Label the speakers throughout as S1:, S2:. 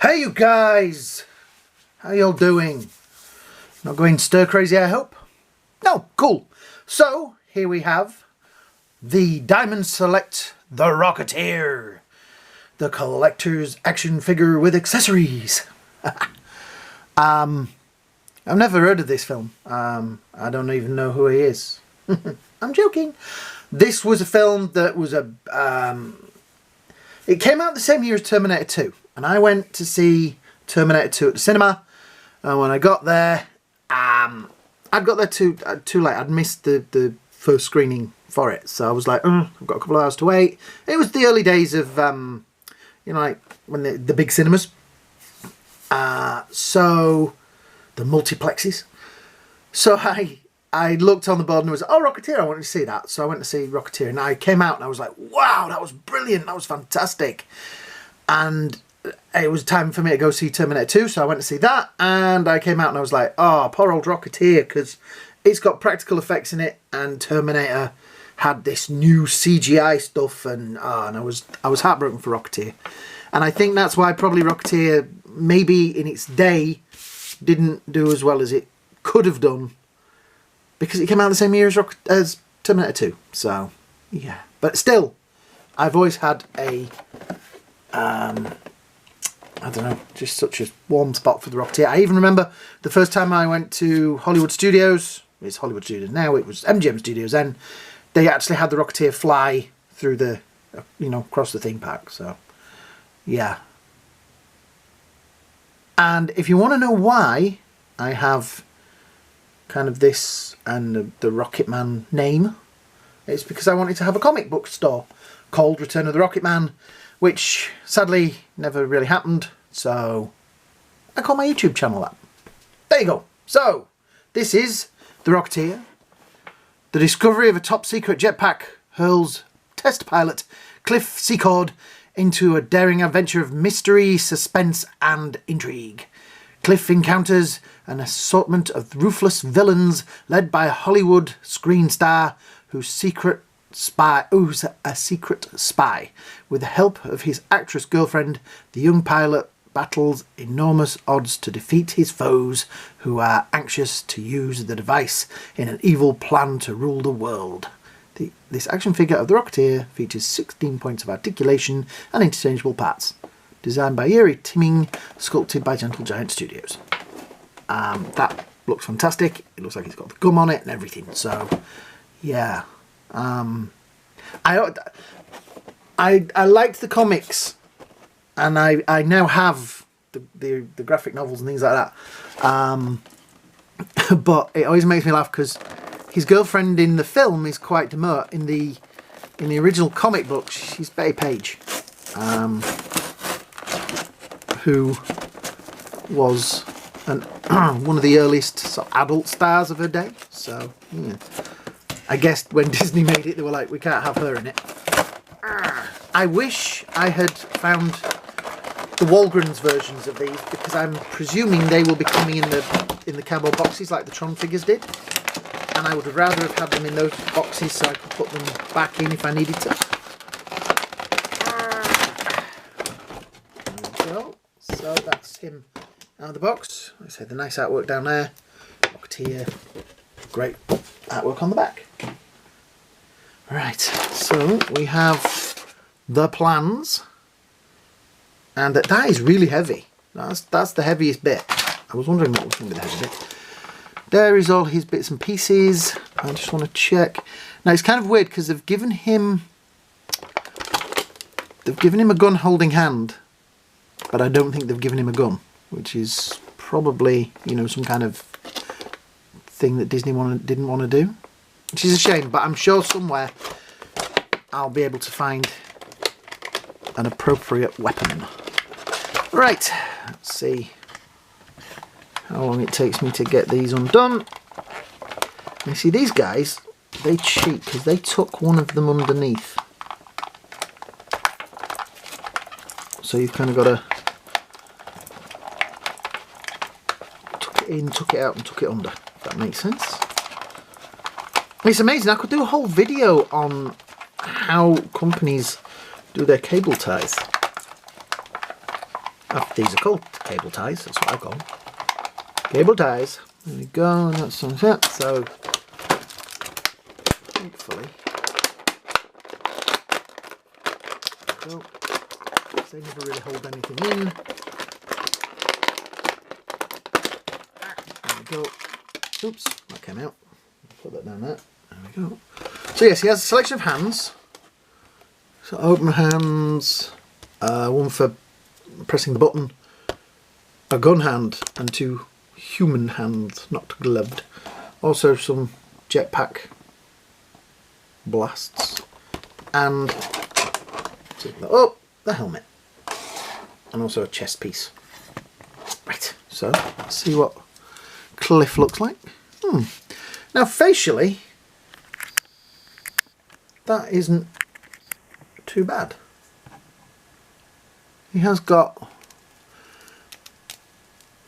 S1: Hey you guys! How y'all doing? Not going stir crazy, I hope? No, cool. So, here we have the Diamond Select the Rocketeer. The collector's action figure with accessories. I've never heard of this film. I don't even know who he is. I'm joking. This was a film that was it came out the same year as Terminator 2. And I went to see Terminator 2 at the cinema. And when I got there, I'd got there too late. I'd missed the first screening for it. So I was like, I've got a couple of hours to wait. It was the early days of, you know, like when the big cinemas. So the multiplexes. So I looked on the board and it was, oh, Rocketeer, I wanted to see that. So I went to see Rocketeer and I came out and I was like, wow, that was brilliant. That was fantastic. And it was time for me to go see Terminator 2, so I went to see that, and I came out and I was like, oh, poor old Rocketeer, because it's got practical effects in it, and Terminator had this new CGI stuff, and I was heartbroken for Rocketeer. And I think that's why probably Rocketeer, maybe in its day, didn't do as well as it could have done, because it came out the same year as Terminator 2, so, yeah. But still, I've always had a I don't know, just such a warm spot for the Rocketeer. I even remember the first time I went to Hollywood Studios. It's Hollywood Studios now, it was MGM Studios then. They actually had the Rocketeer fly through the, you know, across the theme park. So, yeah. And if you want to know why I have kind of this and the Rocketman name, it's because I wanted to have a comic book store called Return of the Rocketman, which sadly never really happened, so I call my YouTube channel that. There you go. So, this is the Rocketeer. The discovery of a top secret jetpack hurls test pilot Cliff Secord into a daring adventure of mystery, suspense and intrigue. Cliff encounters an assortment of ruthless villains led by a Hollywood screen star who's a secret spy. With the help of his actress girlfriend, the young pilot battles enormous odds to defeat his foes who are anxious to use the device in an evil plan to rule the world. This action figure of the Rocketeer features 16 points of articulation and interchangeable parts. Designed by Yuri Timming, sculpted by Gentle Giant Studios. That looks fantastic. It looks like it's got the gum on it and everything. So, yeah. I liked the comics, and I now have the graphic novels and things like that. But it always makes me laugh because his girlfriend in the film is quite demure. In the original comic book, she's Betty Page, who was one of the earliest sort of adult stars of her day. So, yeah. I guess when Disney made it, they were like, we can't have her in it. I wish I had found the Walgreens versions of these, because I'm presuming they will be coming in the cardboard boxes like the Tron figures did. And I would have rather have had them in those boxes so I could put them back in if I needed to. There we go. So that's him out of the box. Like I said, the nice artwork down there. Rocketeer. Great artwork on the back. Right, so we have the plans, and that is really heavy. That's the heaviest bit. I was wondering what was going to be the heavy bit. There is all his bits and pieces. I just want to check. Now it's kind of weird because they've given him a gun holding hand, but I don't think they've given him a gun, which is probably, you know, some kind of thing that Disney didn't want to do, which is a shame, but I'm sure somewhere I'll be able to find an appropriate weapon. Right, let's see how long it takes me to get these undone. You see, these guys, they cheat because they took one of them underneath, so you've kind of got to tuck it in, tuck it out and tuck it under. That makes sense. It's amazing. I could do a whole video on how companies do their cable ties. These are called cable ties, that's what I call them. Cable ties. There we go, and that's it. So hopefully they never really hold anything in. There we go. Oops, that came out. Put that down there. There we go. So yes, he has a selection of hands. So open hands, one for pressing the button, a gun hand, and 2 human hands, not gloved. Also some jetpack blasts, and the helmet, and also a chest piece. Right, so let's see what Cliff looks like. Now facially, that isn't too bad. He has got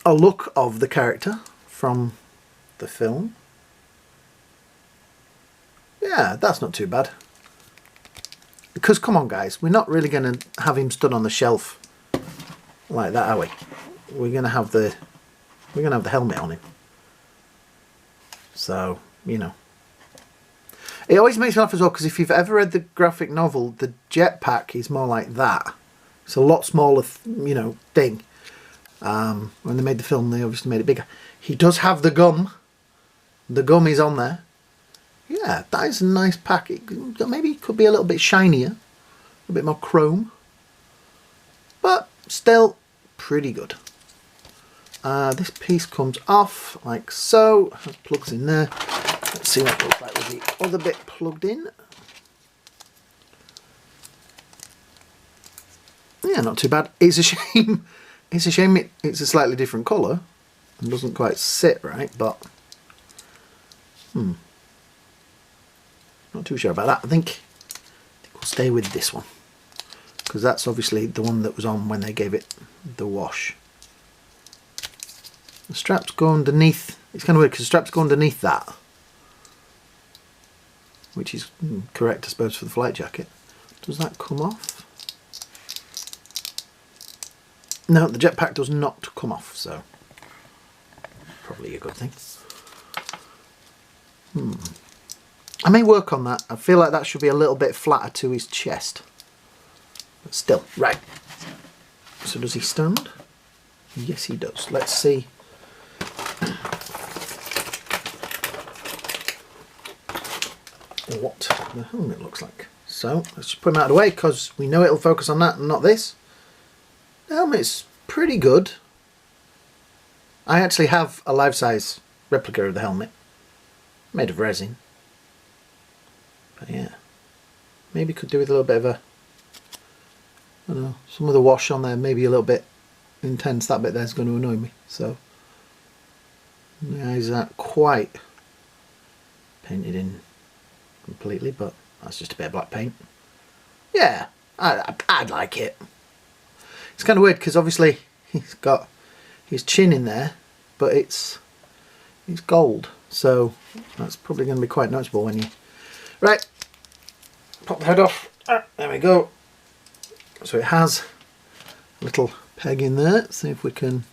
S1: a look of the character from the film. Yeah, that's not too bad. Because come on guys, we're not really going to have him stood on the shelf like that, are we? We're going to have the helmet on him. So, you know. It always makes me laugh as well, because if you've ever read the graphic novel, the jetpack is more like that. It's a lot smaller, you know, thing. When they made the film, they obviously made it bigger. He does have the gum. The gum is on there. Yeah, that is a nice pack. Maybe it could be a little bit shinier, a bit more chrome, but still pretty good. This piece comes off like so. It plugs in there. Let's see what it looks like with the other bit plugged in. Yeah, not too bad. It's a shame. It's a shame it's a slightly different colour and doesn't quite sit right, but not too sure about that. I think we'll stay with this one, because that's obviously the one that was on when they gave it the wash. The straps go underneath. It's kind of weird because the straps go underneath that, which is correct, I suppose, for the flight jacket. Does that come off? No, the jetpack does not come off, so probably a good thing. I may work on that. I feel like that should be a little bit flatter to his chest. But still, right. So does he stand? Yes, he does. Let's see. What the helmet looks like. So let's just put him out of the way, because we know it'll focus on that and not this. The helmet's pretty good. I actually have a life-size replica of the helmet, made of resin. But yeah, maybe could do with a little bit of a, I don't know, some of the wash on there maybe a little bit intense. That bit there's going to annoy me. So the eyes aren't quite painted in completely, but that's just a bit of black paint. Yeah, I'd like it. It's kind of weird because obviously he's got his chin in there, but it's gold, so that's probably going to be quite noticeable when you... Right, pop the head off. There we go. So it has a little peg in there. Let's see if we can...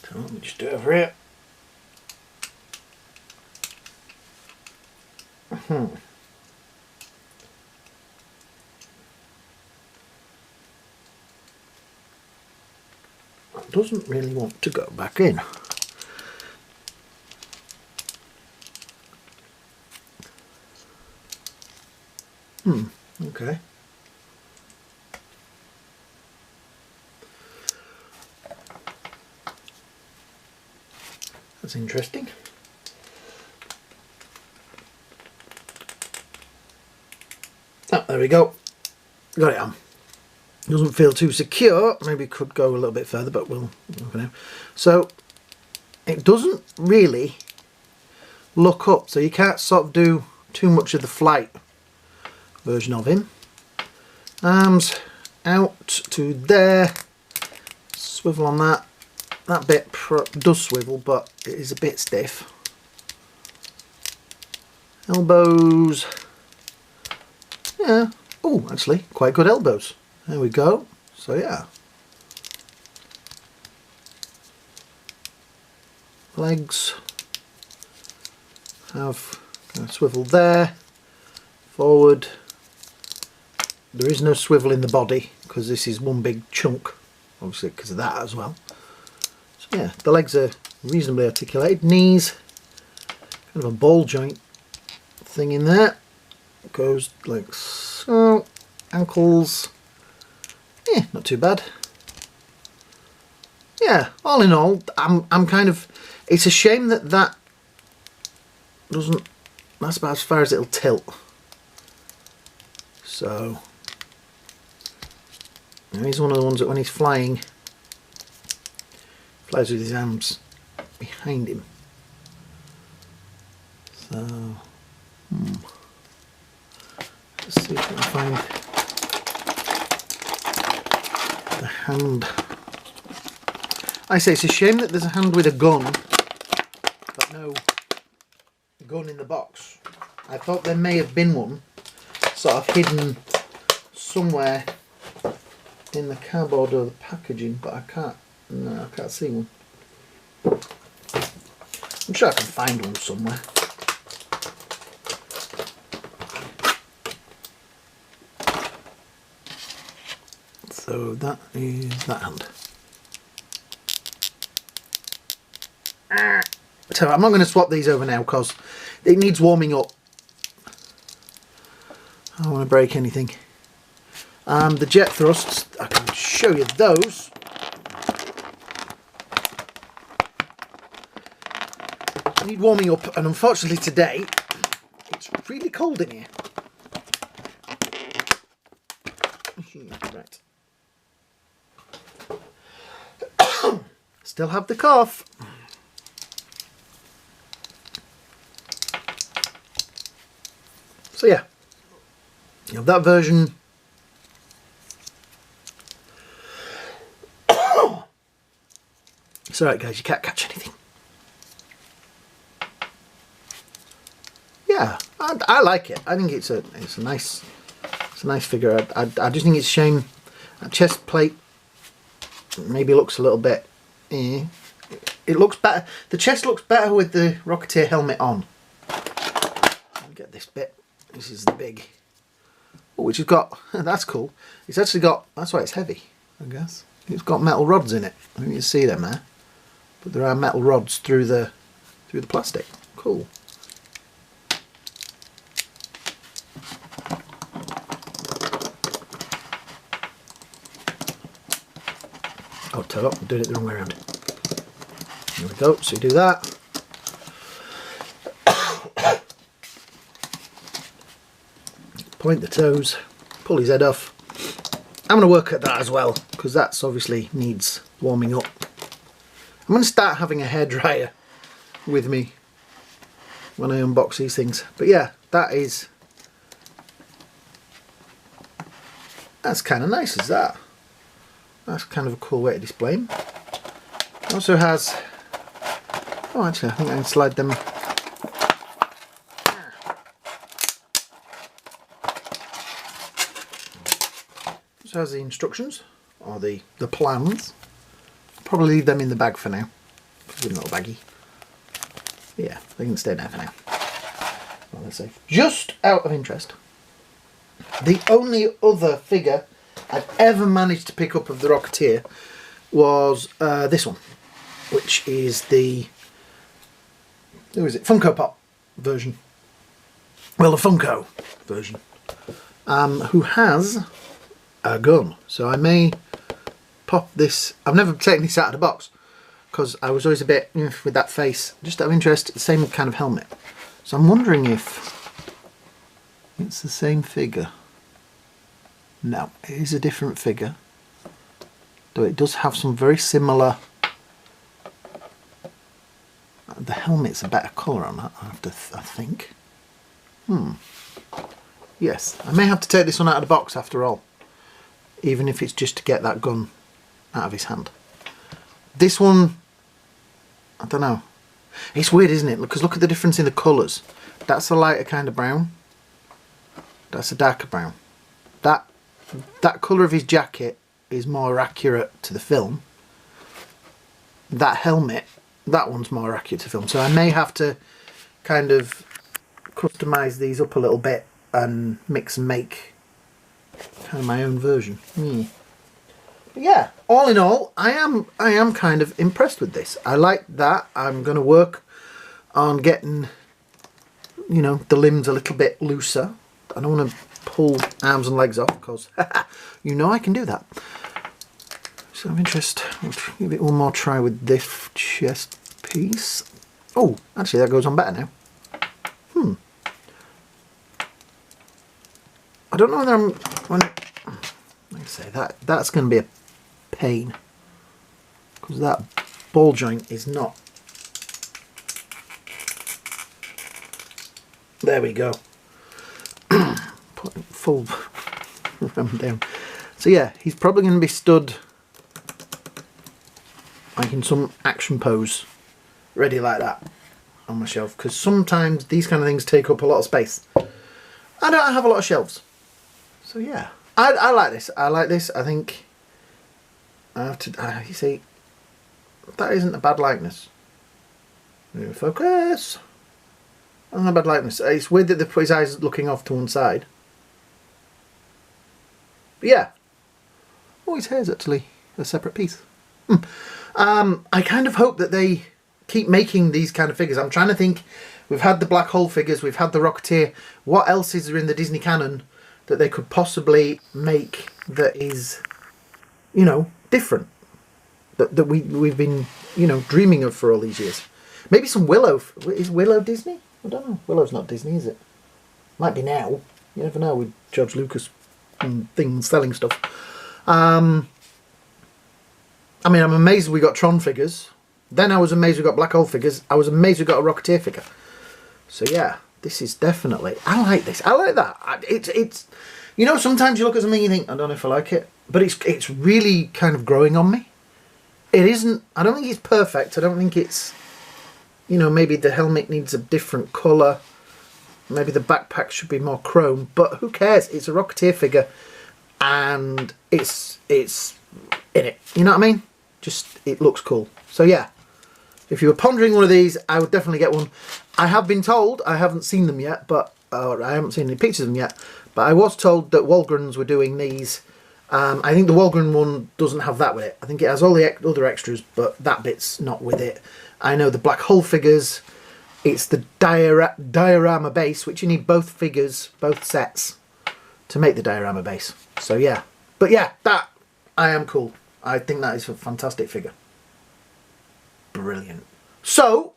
S1: So let me just do it over here. Doesn't really want to go back in. Okay. That's interesting. Oh, there we go. Got it on. Doesn't feel too secure. Maybe could go a little bit further, but we'll know. So it doesn't really look up, so you can't sort of do too much of the flight version of him. Arms out to there. Swivel on that. That bit does swivel, but it is a bit stiff. Elbows. Yeah. Oh, actually, quite good elbows. There we go. So yeah. Legs have a swivel there, forward. There is no swivel in the body because this is one big chunk, obviously because of that as well. So yeah, the legs are reasonably articulated. Knees, kind of a ball joint thing in there. It goes like so. Ankles, yeah, not too bad. Yeah, all in all, I'm kind of. It's a shame that that doesn't. That's about as far as it'll tilt. So. And he's one of the ones that when he's flying, flies with his arms behind him. So, let's see if we can find the hand. I say it's a shame that there's a hand with a gun, but no gun in the box. I thought there may have been one, sort of hidden somewhere in the cardboard or the packaging, but I can't. No, I can't see one. I'm sure I can find one somewhere. So that is that hand. So I'm not going to swap these over now because it needs warming up. I don't want to break anything. The jet thrusts, I can show you those. Need warming up, and unfortunately today it's really cold in here. Right. Still have the cough. So yeah, you have that version. It's alright guys, you can't catch anything. Yeah, I like it. I think it's a nice figure. I just think it's a shame that chest plate maybe looks a little bit. It looks better. The chest looks better with the Rocketeer helmet on. Get this bit. This is the big. Oh, which has got. That's cool. It's actually got. That's why it's heavy, I guess. It's got metal rods in it. I think you can see them there. But there are metal rods through the plastic. Cool. Oh, tell you what, I'm doing it the wrong way around. There we go. So you do that. Point the toes. Pull his head off. I'm going to work at that as well because that's obviously needs warming up. I'm going to start having a hairdryer with me when I unbox these things. But yeah, that's kind of nice, is that? That's kind of a cool way to display them. It also has, oh actually I think I can slide them. It also has the instructions, or the plans. Probably leave them in the bag for now. Put in a little baggie. Yeah, they can stay there for now. Well, let's see. Just out of interest, the only other figure I've ever managed to pick up of the Rocketeer was this one, which is the, who is it, Funko Pop version. Well, the Funko version, who has a gun. So I may pop this. I've never taken this out of the box because I was always a bit with that face. Just out of interest, the same kind of helmet. So I'm wondering if it's the same figure. No, it is a different figure. Though it does have some very similar. The helmet's a better colour on that, I think. Yes, I may have to take this one out of the box after all. Even if it's just to get that gun out of his hand. This one, I don't know. It's weird, isn't it? Because look at the difference in the colours. That's a lighter kind of brown. That's a darker brown. That colour of his jacket is more accurate to the film. That helmet, that one's more accurate to film. So I may have to kind of customise these up a little bit and mix and make kind of my own version. But yeah, all in all, I am kind of impressed with this. I like that. I'm going to work on getting, you know, the limbs a little bit looser. I don't want to pull arms and legs off because you know I can do that. So I'm interested. I'll give it one more try with this chest piece. Oh, actually that goes on better now. I don't know whether I'm like I say that's going to be a pain because that ball joint is not. There we go. Put it full ram down. So yeah, he's probably going to be stood like in some action pose, ready like that on my shelf. Because sometimes these kind of things take up a lot of space. I don't have a lot of shelves. So yeah, I like this. I like this. I think I have to. You see, that isn't a bad likeness. Focus. Not a bad likeness. It's weird that they put his eyes looking off to one side. But yeah. Oh, his hair's actually a separate piece. I kind of hope that they keep making these kind of figures. I'm trying to think. We've had the black hole figures. We've had the Rocketeer. What else is there in the Disney canon that they could possibly make that is, you know, different? That we've been, you know, dreaming of for all these years. Maybe some Willow. Is Willow Disney? I don't know. Willow's not Disney, is it? Might be now. You never know with George Lucas and things selling stuff. I mean, I'm amazed we got Tron figures. Then I was amazed we got Black Hole figures. I was amazed we got a Rocketeer figure. So yeah, this is definitely. I like this. I like that. It's. You know, sometimes you look at something and you think, I don't know if I like it, but it's really kind of growing on me. It isn't. I don't think it's perfect. I don't think it's. You know, maybe the helmet needs a different colour. Maybe the backpack should be more chrome. But who cares? It's a Rocketeer figure. And it's in it. You know what I mean? Just, it looks cool. So yeah. If you were pondering one of these, I would definitely get one. I have been told, I haven't seen them yet, but I haven't seen any pictures of them yet. But I was told that Walgrens were doing these. I think the Walgren one doesn't have that with it. I think it has all the other extras, but that bit's not with it. I know the Black Hole figures, it's the diorama base, which you need both figures, both sets, to make the diorama base. So yeah. But yeah, that, I am cool. I think that is a fantastic figure. Brilliant. So,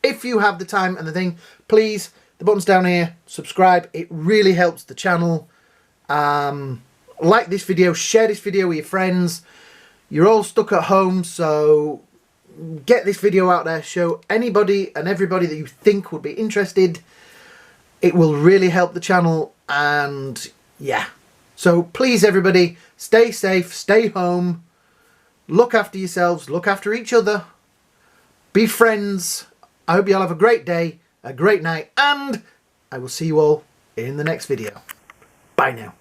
S1: if you have the time and the thing, please, the button's down here, subscribe. It really helps the channel. Like this video, share this video with your friends. You're all stuck at home, so get this video out there. Show anybody and everybody that you think would be interested. It will really help the channel, and yeah. So please, everybody, stay safe, stay home, look after yourselves, look after each other, be friends. I hope you all have a great day, a great night, and I will see you all in the next video. Bye now.